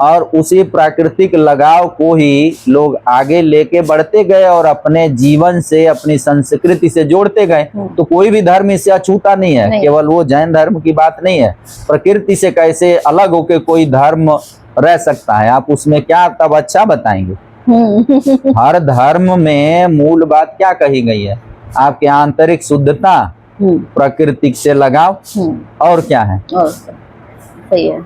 और उसी प्राकृतिक लगाव को ही लोग आगे लेके बढ़ते गए और अपने जीवन से, अपनी संस्कृति से जोड़ते गए। तो कोई भी धर्म इससे अछूता नहीं है। केवल वो जैन धर्म की बात नहीं है, प्रकृति से कैसे अलग होके कोई धर्म रह सकता है, आप उसमें क्या तब अच्छा बताएंगे। हर धर्म में मूल बात क्या कही गई है, आपके आंतरिक शुद्धता, प्रकृति से लगाव, और क्या है। और सही है।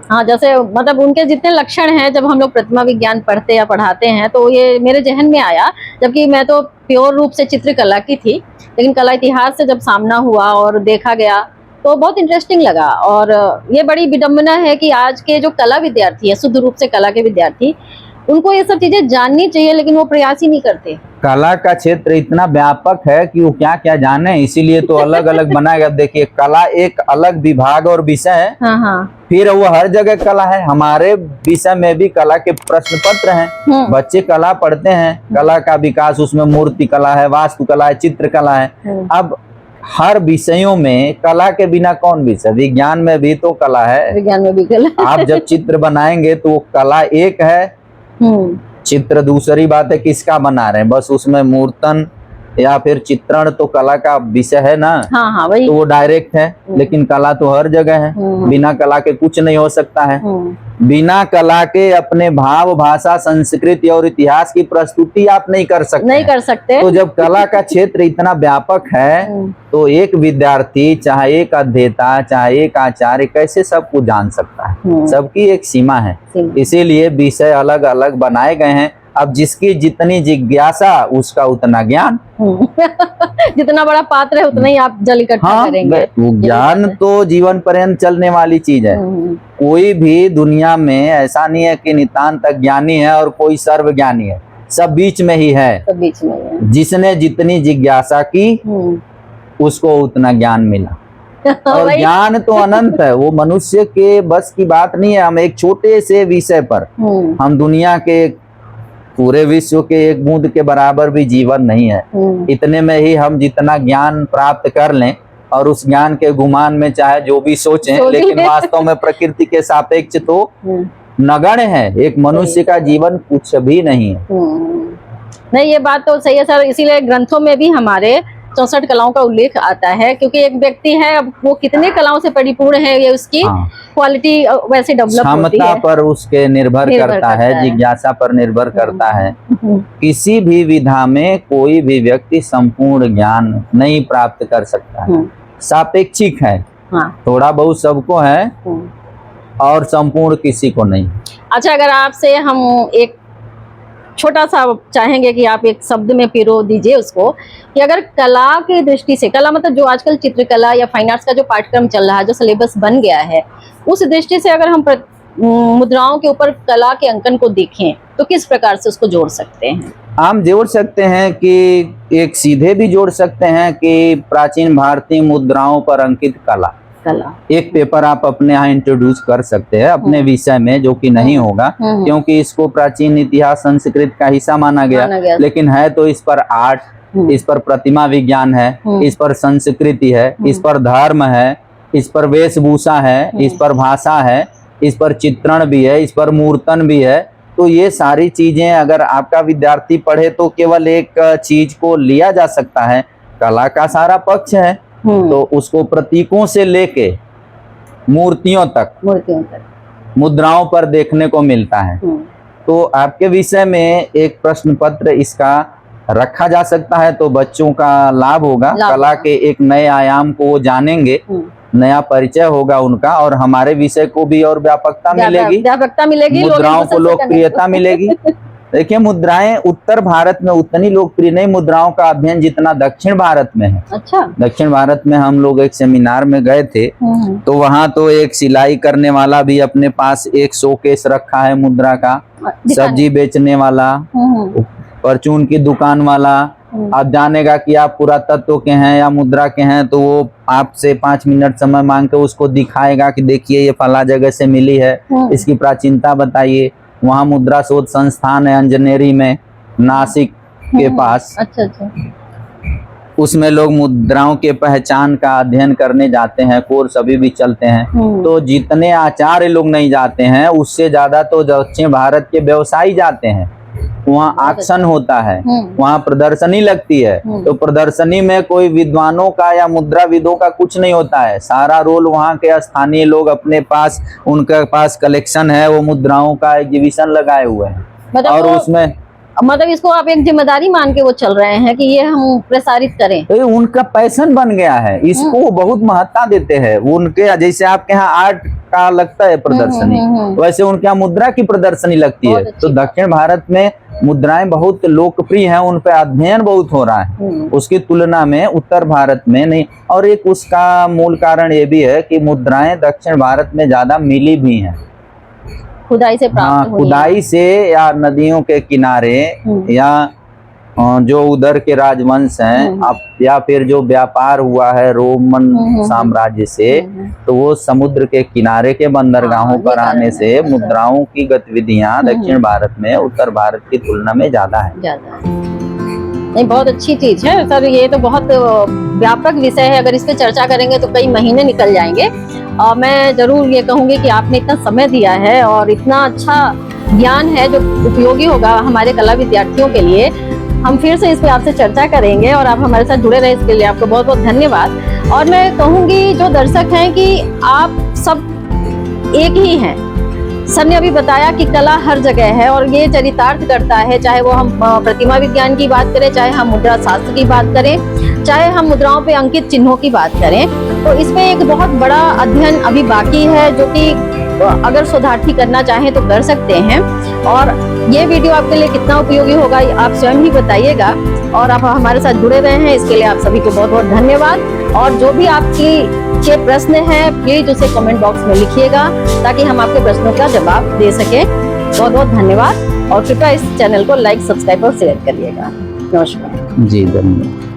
हाँ, जैसे मतलब उनके जितने लक्षण हैं, जब हम लोग प्रतिमा विज्ञान पढ़ते या पढ़ाते हैं तो ये मेरे जहन में आया, जबकि मैं तो प्योर रूप से चित्रकला की थी, लेकिन कला इतिहास से जब सामना हुआ और देखा गया तो बहुत इंटरेस्टिंग लगा। और ये बड़ी विडंबना है कि आज के जो कला विद्यार्थी है, शुद्ध रूप से कला के विद्यार्थी, उनको ये सब चीजें जाननी चाहिए, लेकिन वो प्रयास ही नहीं करते। कला का क्षेत्र इतना व्यापक है कि वो क्या क्या जाने, इसीलिए तो अलग अलग बनाया गया। देखिए, कला एक अलग विभाग और विषय है। हाँ। फिर वो हर जगह कला है। हमारे विषय में भी कला के प्रश्न पत्र हैं, बच्चे कला पढ़ते हैं। कला का विकास, उसमें मूर्ति कला है, वास्तुकला है, चित्रकला है। अब हर विषयों में कला के बिना कौन विषय, विज्ञान में भी तो कला है, विज्ञान में भी कला। आप जब चित्र बनाएंगे तो कला एक है, चित्र दूसरी बात है किसका बना रहे हैं, बस उसमें मूर्तन या फिर चित्रण तो कला का विषय है ना। हाँ, वही तो वो डायरेक्ट है, लेकिन कला तो हर जगह है। बिना कला के कुछ नहीं हो सकता है। बिना कला के अपने भाव, भाषा, संस्कृति और इतिहास की प्रस्तुति आप नहीं कर सकते। तो जब कला का क्षेत्र इतना व्यापक है तो एक विद्यार्थी, चाहे एक अध्येता, चाहे एक आचार्य, कैसे सब कुछ जान सकता है। सबकी एक सीमा है, इसीलिए विषय अलग अलग बनाए गए हैं। अब जिसकी जितनी जिज्ञासा उसका उतना ज्ञान। जितना बड़ा पात्र है उतना ही आप जल इकट्ठा करेंगे। ज्ञान तो जीवन पर्यंत चलने वाली चीज है। कोई भी दुनिया में ऐसा नहीं है कि नितांत ज्ञानी है और कोई सर्वज्ञानी है, सब बीच में ही है। सब बीच में है। जिसने जितनी जिज्ञासा की उसको उतना ज्ञान मिला। और ज्ञान तो अनंत है, वो मनुष्य के बस की बात नहीं है। हम एक छोटे से विषय पर, हम दुनिया के पूरे विश्व के एक बूंद के बराबर भी जीवन नहीं है। इतने में ही हम जितना ज्ञान प्राप्त कर लें और उस ज्ञान के गुमान में चाहे जो भी सोचें, लेकिन वास्तव में प्रकृति के सापेक्ष तो नगण्य है। एक मनुष्य का जीवन कुछ भी नहीं है। नहीं, ये बात तो सही है सर। इसीलिए ग्रंथों में भी हमारे 64 कलाओं का उल्लेख आता है, क्योंकि एक व्यक्ति है, अब वो कितने कलाओं से परिपूर्ण है, ये उसकी क्वालिटी वैसे डेवलप होती है। क्षमता पर उसके निर्भर करता है, जिज्ञासा पर निर्भर करता है। किसी भी विधा में कोई भी व्यक्ति संपूर्ण ज्ञान नहीं प्राप्त कर सकता है, सापेक्षिक है। थोड़ा बहुत सबको है और संपूर्ण किसी को नहीं। अच्छा, अगर आपसे हम एक छोटा सा चाहेंगे कि आप एक शब्द में पिरो दीजिए उसको, कि अगर कला की दृष्टि से, कला मतलब जो आजकल चित्रकला या फाइन आर्ट्स का जो पाठ्यक्रम चल रहा है, जो सिलेबस बन गया है, उस दृष्टि से अगर हम मुद्राओं के ऊपर कला के अंकन को देखें तो किस प्रकार से उसको जोड़ सकते हैं? हम जोड़ सकते हैं कि एक सीधे भी जोड़ सकते हैं कि प्राचीन भारतीय मुद्राओं पर अंकित कला एक पेपर आप अपने यहाँ इंट्रोड्यूस कर सकते हैं अपने विषय में, जो कि नहीं होगा क्योंकि इसको प्राचीन इतिहास संस्कृत का हिस्सा माना गया। लेकिन है तो इस पर आर्ट, इस पर प्रतिमा विज्ञान है, इस पर संस्कृति है, इस पर धर्म है, इस पर वेशभूषा है, इस पर भाषा है, इस पर चित्रण भी है, इस पर मूर्तन भी है। तो ये सारी चीजें अगर आपका विद्यार्थी पढ़े तो केवल एक चीज को लिया जा सकता है, कला का सारा पक्ष है। तो उसको प्रतीकों से लेके मूर्तियों तक मुद्राओं पर देखने को मिलता है। तो आपके विषय में एक प्रश्न पत्र इसका रखा जा सकता है तो बच्चों का लाभ होगा। कला के एक नए आयाम को वो जानेंगे, नया परिचय होगा उनका, और हमारे विषय को भी और व्यापकता मिलेगी, मुद्राओं को लोकप्रियता मिलेगी। देखिए, मुद्राएं उत्तर भारत में उतनी लोकप्रिय नहीं मुद्राओं का अध्ययन जितना दक्षिण भारत में है। अच्छा, दक्षिण भारत में हम लोग एक सेमिनार में गए थे तो वहाँ तो एक सिलाई करने वाला भी अपने पास एक शोकेस रखा है मुद्रा का, सब्जी बेचने वाला, परचून की दुकान वाला। आप जानेगा कि आप पुरातत्व के हैं या मुद्रा के हैं तो वो आपसे 5 मिनट समय मांग के उसको दिखाएगा कि देखिए ये फला जगह से मिली है, इसकी प्राचीनता बताइए। वहाँ मुद्रा शोध संस्थान है अंजनेरी में, नासिक के पास। अच्छा। उसमें लोग मुद्राओं के पहचान का अध्ययन करने जाते हैं, कोर्स अभी भी चलते हैं। तो जितने आचार्य लोग नहीं जाते हैं उससे ज्यादा तो दक्षिण भारत के व्यवसायी जाते हैं। वहाँ ऑक्शन होता है, वहाँ प्रदर्शनी लगती है। तो प्रदर्शनी में कोई विद्वानों का या मुद्राविदों का कुछ नहीं होता है, सारा रोल वहाँ के स्थानीय लोग अपने पास, उनके पास कलेक्शन है, वो मुद्राओं का एग्जीबिशन लगाए हुए हैं। और उसमें मतलब इसको आप एक जिम्मेदारी मान के वो चल रहे हैं कि ये हम प्रसारित करें। तो उनका पैशन बन गया है, इसको बहुत महत्ता देते हैं। उनके जैसे आपके यहाँ आर्ट का लगता है प्रदर्शनी, वैसे उनके यहाँ मुद्रा की प्रदर्शनी लगती है। तो दक्षिण भारत में मुद्राएं बहुत लोकप्रिय हैं, उन पर अध्ययन बहुत हो रहा है उसकी तुलना में उत्तर भारत में नहीं। और एक उसका मूल कारण ये भी है कि मुद्राएं दक्षिण भारत में ज्यादा मिली भी हैं, खुदाई से प्राप्त हुई खुदाई से, या नदियों के किनारे, या जो उधर के राजवंश हैं, अब या फिर जो व्यापार हुआ है रोमन साम्राज्य से, तो वो समुद्र के किनारे के बंदरगाहों पर आने से मुद्राओं की गतिविधियां दक्षिण भारत में उत्तर भारत की तुलना में ज्यादा है। नहीं, बहुत अच्छी चीज है सर, ये तो बहुत व्यापक विषय है। अगर इस पे चर्चा करेंगे तो कई महीने निकल जाएंगे। और मैं जरूर ये कहूंगी कि आपने इतना समय दिया है और इतना अच्छा ज्ञान है जो उपयोगी होगा हमारे कला विद्यार्थियों के लिए। हम फिर से इस पे आपसे चर्चा करेंगे और आप हमारे साथ जुड़े रहे, इसके लिए आपको बहुत बहुत धन्यवाद। और मैं कहूंगी जो दर्शक हैं कि आप सब एक ही हैं। सर ने अभी बताया कि कला हर जगह है और ये चरितार्थ करता है, चाहे वो हम प्रतिमा विज्ञान की बात करें, चाहे हम मुद्रा शास्त्र की बात करें, चाहे हम मुद्राओं पे अंकित चिन्हों की बात करें। तो इसमें एक बहुत बड़ा अध्ययन अभी बाकी है जो कि अगर शोधार्थी करना चाहें तो कर सकते हैं। और ये वीडियो आपके लिए कितना उपयोगी होगा आप स्वयं ही बताइएगा। और आप हमारे साथ जुड़े रहे हैं, इसके लिए आप सभी को बहुत बहुत धन्यवाद। और जो भी के प्रश्न हैं प्लीज उसे कमेंट बॉक्स में लिखिएगा ताकि हम आपके प्रश्नों का जवाब दे सकें। बहुत बहुत धन्यवाद और कृपया इस चैनल को लाइक, सब्सक्राइब और शेयर करिएगा। नमस्कार। जी धन्यवाद।